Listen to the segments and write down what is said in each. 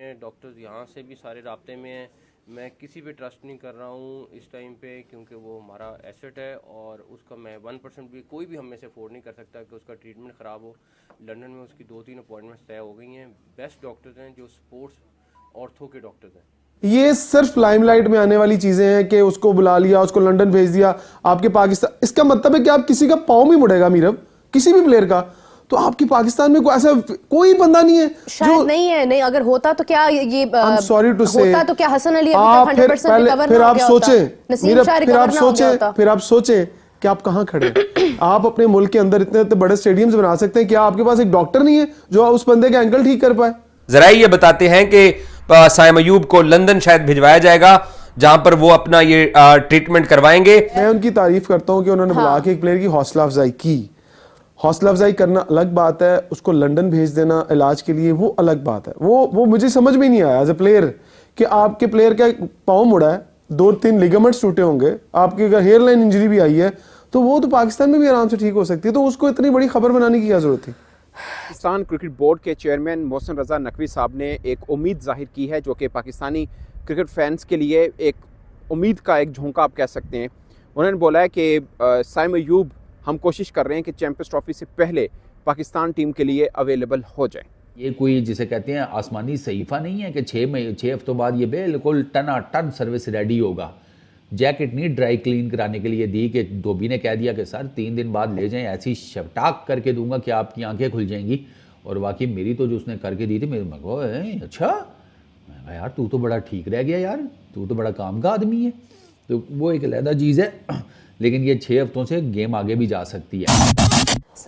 अपने डॉक्टर्स यहाँ से भी सारे राब्ते में हैं। मैं किसी पे ट्रस्ट नहीं कर रहा हूँ इस टाइम पे, क्योंकि वो हमारा एसेट है और उसका मैं 1% भी कोई भी हम में से अफोर्ड नहीं कर सकता कि उसका ट्रीटमेंट ख़राब हो। लंदन में उसकी 2-3 अपॉइंटमेंट्स तय हो गई हैं। बेस्ट डॉक्टर्स हैं जो स्पोर्ट्स ऑर्थो के डॉक्टर्स हैं। ये सिर्फ लाइमलाइट में आने वाली चीजें हैं कि उसको बुला लिया, उसको लंदन भेज दिया आपके पाकिस्तान। इसका मतलब है कि आप किसी का पाँव भी मुड़ेगा मीरब, किसी भी प्लेयर का, तो आपकी पाकिस्तान में कोई ऐसा कोई बंदा नहीं है शायद नहीं है। नहीं, अगर होता तो क्या ये सॉरी टू से होता तो क्या हसन अली आप अभी तक 100% रिकवर फिर ना हो आप गया सोचें होता? नसीम शाह रिकवर ना हो गया होता? फिर आप सोचें कि आप कहां खड़े हैं। आप अपने मुल्क के अंदर इतने बड़े स्टेडियम्स बना सकते हैं, क्या आपके पास एक डॉक्टर नहीं है जो उस बंदे का एंकल ठीक कर पाए? जरा ये बताते हैं कि साइम अयूब को लंदन शायद भिजवाया जाएगा जहां पर वो अपना ये ट्रीटमेंट करवाएंगे। मैं उनकी तारीफ करता हूं कि उन्होंने बुला के एक प्लेयर की हौसला अफजाई की। हौसला अफजाई करना अलग बात है, उसको लंदन भेज देना इलाज के लिए वो अलग बात है। वो मुझे समझ में नहीं आया एज ए प्लेयर कि आपके प्लेयर का पाँव मुड़ा है, 2-3 लिगामेंट्स टूटे होंगे, आपकी अगर हेयर लाइन इंजरी भी आई है तो वो तो पाकिस्तान में भी आराम से ठीक हो सकती है, तो उसको इतनी बड़ी खबर बनाने की क्या जरूरत थी? पाकिस्तान क्रिकेट बोर्ड के चेयरमैन मोहसिन रजा नकवी साहब ने एक उम्मीद जाहिर की है जो कि पाकिस्तानी क्रिकेट फैंस के लिए एक उम्मीद का एक झोंका आप कह सकते हैं। उन्होंने बोला है कि साइम अयूब हम कोशिश कर रहे हैं कि चैंपियंस ट्रॉफी से पहले पाकिस्तान टीम के लिए अवेलेबल हो जाए। ये कोई जिसे कहते हैं आसमानी सहीफ़ा नहीं है कि 6 हफ्तों बाद ये बिल्कुल टनाटन सर्विस रेडी होगा। जैकेट नहीं ड्राई क्लीन कराने के लिए दी कि धोबी ने कह दिया कि सर 3 दिन बाद ले जाएं, ऐसी शवटाक करके दूंगा कि आपकी आंखें खुल जाएंगी। और वाकई मेरी तो जो उसने करके दी थी, मेरे मैं कहो अच्छा, मैं कहा यार तू तो बड़ा ठीक रह गया यार, तू तो बड़ा काम का आदमी है। तो वो एक अलहदा चीज़ है, लेकिन ये 6 हफ्तों से गेम आगे भी जा सकती है।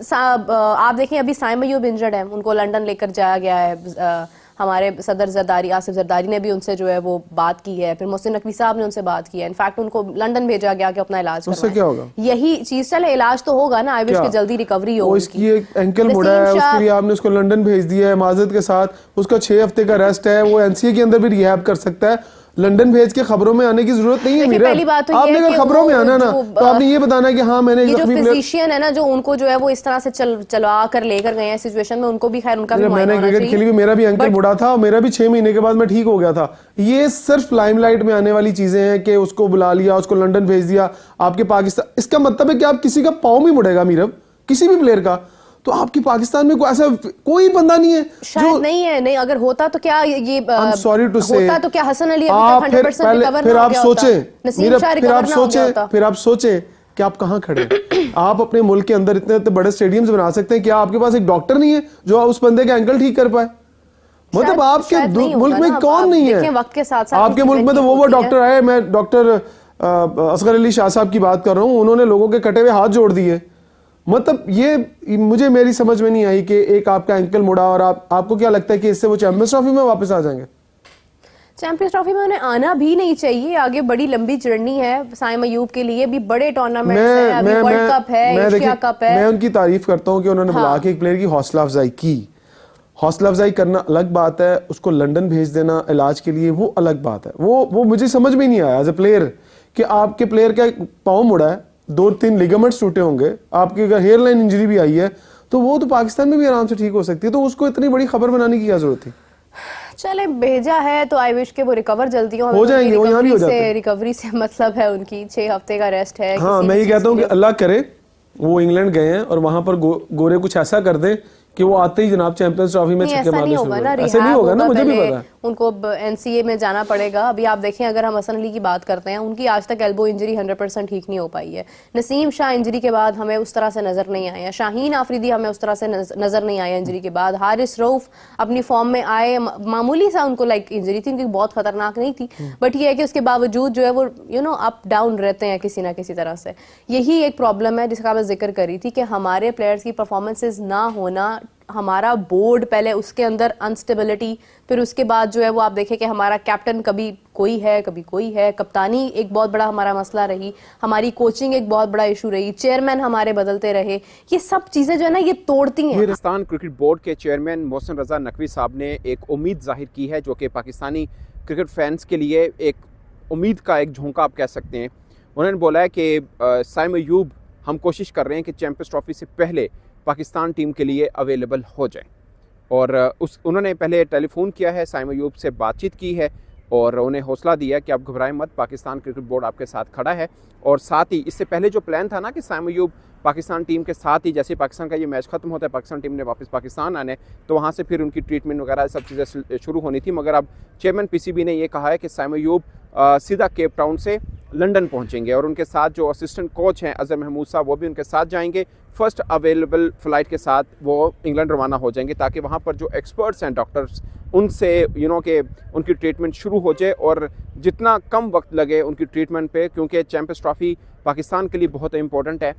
आप देखें अभी साइम अयूब इंजर्ड है, उनको लंदन लेकर जाया गया है। हमारे सदर जरदारी आसिफ जरदारी ने भी उनसे जो है वो बात की है, फिर मोहसिन नकवी साहब ने उनसे बात की है। इनफैक्ट उनको लंदन भेजा गया कि अपना इलाज उससे क्या होगा? यही चीज चले, इलाज तो होगा ना, आई विश कि जल्दी रिकवरी हो। इसकी एक एंकल मुड़ा है, उसके लिए आपने उसको लंदन भेज दिया है माजरत के साथ, उसका 6 हफ्ते का रेस्ट है, वो एनसीए के अंदर भी रिहैब कर सकता है। लंदन भेज के खबरों में आने की जरूरत नहीं है। मेरा पहली बात तो आपने अगर खबरों में आना ना तो आपने ये बताना कि हाँ मैंने ये जो फिजिशियन है ना जो उनको जो है वो इस तरह से चलवा कर लेकर गए हैं सिचुएशन में, उनको भी खैर उनका भी मैंने क्रिकेट खेली हुई, मेरा भी एंकल मुड़ा था और मेरा भी 6 महीने के बाद मैं ठीक हो गया था। ये सिर्फ लाइमलाइट में आने वाली चीजें हैं कि उसको बुला लिया, उसको लंदन भेज दिया आपके पाकिस्तान। इसका मतलब है कि आप किसी का पाँव भी मुड़ेगा मीरब, किसी भी प्लेयर का, तो आपकी पाकिस्तान में कोई ऐसा कोई बंदा नहीं है शायद नहीं है। नहीं, अगर होता तो क्या ये सॉरी टू से होता तो क्या हसन अली अभी तक 100% रिकवर ना हो गया होता? नसीम शाह रिकवर ना हो गया होता? फिर आप सोचें कि आप कहां खड़े हैं। आप अपने मुल्क के अंदर इतने बड़े स्टेडियम्स बना सकते हैं, क्या आपके पास एक डॉक्टर नहीं है जो उस बंदे का एंकल ठीक कर पाए? मतलब आपके मुल्क में कौन नहीं है? वक्त के साथ आपके मुल्क में तो वो डॉक्टर आए, मैं डॉक्टर असगर अली शाह साहब की बात कर रहा हूँ, उन्होंने लोगों के कटे हुए हाथ जोड़ दिए। मतलब ये मुझे मेरी समझ में नहीं आई कि एक आपका एंकल मुड़ा और आपको क्या लगता है कि इससे वो चैंपियंस ट्रॉफी में वापस आ जाएंगे? चैंपियंस ट्रॉफी में उन्हें आना भी नहीं चाहिए, आगे बड़ी लंबी जर्नी है साइम अयूब के लिए भी, बड़े टूर्नामेंट्स हैं, अभी वर्ल्ड कप है, एशिया कप है। मैं उनकी तारीफ करता हूं कि उन्होंने बुला के एक प्लेयर की हौसला अफजाई की। हौसला अफजाई करना अलग बात है, उसको लंदन भेज देना इलाज के लिए वो अलग बात है। वो मुझे समझ में नहीं आया एज ए प्लेयर कि आपके प्लेयर का पाँव मुड़ा है, 2-3 लिगामेंट्स टूटे होंगे, आपकी अगर हेयर लाइन इंजरी भी आई है तो वो तो पाकिस्तान में भी आराम से ठीक हो सकती है, तो उसको इतनी बड़ी खबर बनाने की क्या जरूरत थी? चले भेजा है तो आई विश के वो रिकवर जल्दी हो जाएंगे, वो यहाँ भी हो जाते हैं। रिकवरी से मतलब है उनकी 6 हफ्ते का रेस्ट है। हाँ, मैं ये कहता हूँ कि अल्लाह करे वो इंग्लैंड गए हैं और वहां पर गोरे कुछ ऐसा कर दें कि वो आते ही जनाब चैंपियंस ट्रॉफी में छक्के मारने शुरू हो गए। ऐसे नहीं होगा ना, मुझे भी पता है। उनको एनसीए में जाना पड़ेगा। अभी आप देखें, अगर हम हसन अली की बात करते हैं, उनकी आज तक एल्बो इंजरी 100% ठीक नहीं हो पाई है। नसीम शाह इंजरी के बाद हमें उस तरह से नजर नहीं आया, शाहीन आफरीदी हमें उस तरह से नजर नहीं आया इंजरी के बाद। हारिस रऊफ अपनी फॉर्म में आए, मामूली सा उनको इंजरी थी, उनकी बहुत खतरनाक नहीं थी, बट ये है कि उसके बावजूद जो है वो अप डाउन रहते हैं किसी ना किसी तरह से। यही एक प्रॉब्लम है जिसका मैं जिक्र करी थी कि हमारे प्लेयर्स की परफॉर्मेंसेज ना होना, हमारा बोर्ड पहले उसके अंदर अनस्टेबिलिटी, फिर उसके बाद जो है वो आप देखें कि हमारा कैप्टन कभी कोई है कभी कोई है, कप्तानी एक बहुत बड़ा हमारा मसला रही, हमारी कोचिंग एक बहुत बड़ा इशू रही, चेयरमैन हमारे बदलते रहे, ये सब चीजें जो है ना ये तोड़ती हैं। पाकिस्तान क्रिकेट बोर्ड के चेयरमैन मोहसिन रजा नकवी साहब ने एक उम्मीद जाहिर की है जो कि पाकिस्तानी क्रिकेट फैंस के लिए एक उम्मीद का एक झोंका आप कह सकते हैं। उन्होंने बोला है कि साइम अयूब हम कोशिश कर रहे हैं कि चैंपियंस ट्रॉफी से पहले पाकिस्तान टीम के लिए अवेलेबल हो जाए। और उन्होंने पहले टेलीफोन किया है, साइम अयूब से बातचीत की है और उन्हें हौसला दिया कि आप घबराएं मत, पाकिस्तान क्रिकेट बोर्ड आपके साथ खड़ा है। और साथ ही इससे पहले जो प्लान था ना कि साइम अयूब पाकिस्तान टीम के साथ ही, जैसे पाकिस्तान का ये मैच खत्म होता है, पाकिस्तान टीम ने वापस पाकिस्तान आने, तो वहाँ से फिर उनकी ट्रीटमेंट वगैरह सब चीज़ें शुरू होनी थी। मगर अब चेयरमैन पीसीबी ने ये कहा है कि साइम अयूब सीधा केप टाउन से लंदन पहुंचेंगे और उनके साथ जो असिस्टेंट कोच हैं अजहर महमूद साहब, वो भी उनके साथ जाएंगे। फर्स्ट अवेलेबल फ़्लाइट के साथ वो इंग्लैंड रवाना हो जाएंगे ताकि वहाँ पर जो एक्सपर्ट्स हैं, डॉक्टर्स, उनसे कि उनकी ट्रीटमेंट शुरू हो जाए और जितना कम वक्त लगे उनकी ट्रीटमेंट पे, क्योंकि चैंपियंस ट्रॉफी पाकिस्तान के लिए बहुत इंपॉर्टेंट है।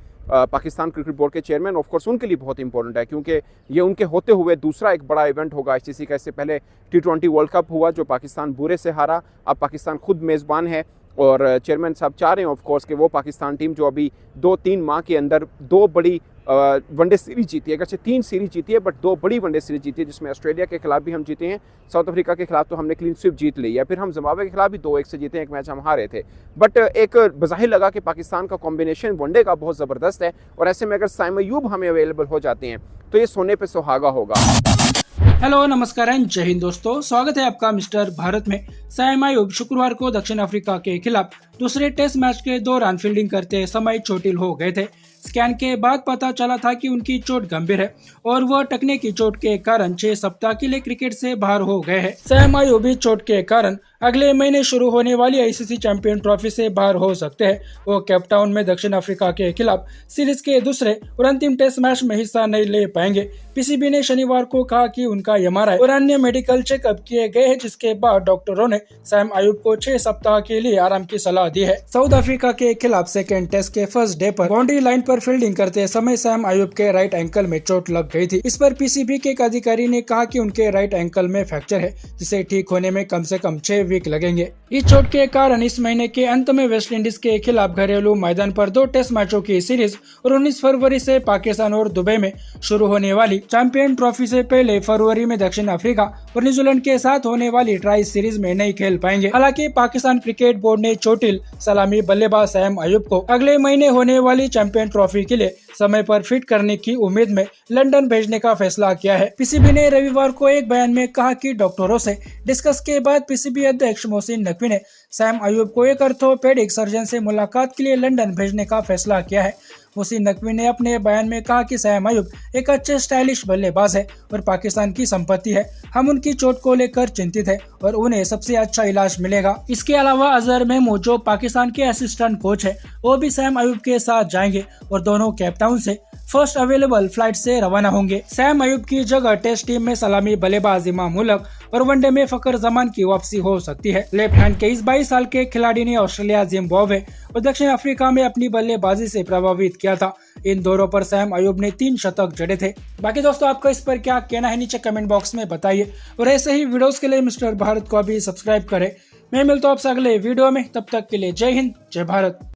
पाकिस्तान क्रिकेट बोर्ड के चेयरमैन ऑफ कोर्स उनके लिए बहुत इंपॉर्टेंट है, क्योंकि ये उनके होते हुए दूसरा एक बड़ा इवेंट होगा आईसीसी का। इससे पहले T20 वर्ल्ड कप हुआ जो पाकिस्तान बुरे से हारा, अब पाकिस्तान खुद मेज़बान है और चेयरमैन साहब चाह रहे हैं ऑफ कोर्स कि वो पाकिस्तान टीम जो अभी 2-3 माह के अंदर 2 बड़ी वनडे सीरीज जीती है, अगरचे 3 सीरीज जीती है बट 2 बड़ी वनडे सीरीज जीती है, जिसमें ऑस्ट्रेलिया के खिलाफ भी हम जीते हैं, साउथ अफ्रीका के खिलाफ तो हमने क्लीन स्वीप जीत ली है, फिर हम जिम्बाब्वे के खिलाफ भी 2-1 से जीते हैं, एक मैच हम हारे थे। बट एक बज़ाहिर लगा कि पाकिस्तान का कॉम्बिनेशन वनडे का बहुत ज़बरदस्त है और ऐसे में अगर साइम अयूब हमें अवेलेबल हो जाते हैं तो ये सोने पे सुहागा होगा। हेलो, नमस्कार एंड जय हिंद दोस्तों, स्वागत है आपका मिस्टर भारत में। साइम अयूब शुक्रवार को दक्षिण अफ्रीका के खिलाफ दूसरे टेस्ट मैच के दौरान फील्डिंग करते समय चोटिल हो गए थे। स्कैन के बाद पता चला था कि उनकी चोट गंभीर है और वह टखने की चोट के कारण 6 सप्ताह के लिए क्रिकेट से बाहर हो गए हैं। साइम अयूब भी चोट के कारण अगले महीने शुरू होने वाली आईसीसी चैंपियन ट्रॉफी से बाहर हो सकते हैं। वो केप टाउन में दक्षिण अफ्रीका के खिलाफ सीरीज के दूसरे और अंतिम टेस्ट मैच में हिस्सा नहीं ले पाएंगे। पीसीबी ने शनिवार को कहा कि उनका एमआरआई और अन्य मेडिकल चेकअप किए गए हैं, जिसके बाद डॉक्टरों ने साइम अयूब को 6 सप्ताह के लिए आराम की सलाह दी है। साउथ अफ्रीका के खिलाफ सेकेंड टेस्ट के फर्स्ट डे पर बाउंड्री लाइन पर फील्डिंग करते समय साइम अयूब के राइट एंकल में चोट लग गई थी। इस पर पीसीबी के एक अधिकारी ने कहा कि उनके राइट एंकल में फ्रैक्चर है, जिसे ठीक होने में कम से कम 6 वीक लगेंगे। इस चोट के कारण इस महीने के अंत में वेस्टइंडीज के खिलाफ घरेलू मैदान पर 2 टेस्ट मैचों की सीरीज और 19 फरवरी से पाकिस्तान और दुबई में शुरू होने वाली चैंपियन ट्रॉफी से पहले फरवरी में दक्षिण अफ्रीका और न्यूजीलैंड के साथ होने वाली ट्राई सीरीज में नहीं खेल पाएंगे। हालांकि पाकिस्तान क्रिकेट बोर्ड ने चोटिल सलामी बल्लेबाज साइम अयूब को अगले महीने होने वाली चैंपियन ट्रॉफी के लिए समय पर फिट करने की उम्मीद में लंदन भेजने का फैसला किया है। पीसीबी ने रविवार को एक बयान में कहा कि डॉक्टरों से डिस्कस के बाद पीसीबी अध्यक्ष मोहसिन नकवी ने साइम अयूब को एक ऑर्थोपेडिक सर्जन से मुलाकात के लिए लंदन भेजने का फैसला किया है। मोहसिन नकवी ने अपने बयान में कहा कि साइम अयूब एक अच्छे स्टाइलिश बल्लेबाज है और पाकिस्तान की संपत्ति है। हम उनकी चोट को लेकर चिंतित है और उन्हें सबसे अच्छा इलाज मिलेगा। इसके अलावा अजहर महमूद जो पाकिस्तान के असिस्टेंट कोच है, वो भी साइम अयूब के साथ जाएंगे और दोनों केप टाउन से फर्स्ट अवेलेबल फ्लाइट से रवाना होंगे। साइम अयूब की जगह टेस्ट टीम में सलामी बल्लेबाज इमाम उलग और वनडे में फखर जमान की वापसी हो सकती है। लेफ्ट हैंड के इस 22 साल के खिलाड़ी ने ऑस्ट्रेलिया, जिम्बाब्वे और दक्षिण अफ्रीका में अपनी बल्लेबाजी से प्रभावित किया था। इन दौरों पर साइम अयूब ने 3 शतक जड़े थे। बाकी दोस्तों, आपका इस पर क्या कहना है नीचे कमेंट बॉक्स में बताइए और ऐसे ही वीडियोस के लिए मिस्टर भारत को अभी सब्सक्राइब करें। मैं मिलता हूं आपसे अगले वीडियो में, तब तक के लिए जय हिंद, जय भारत।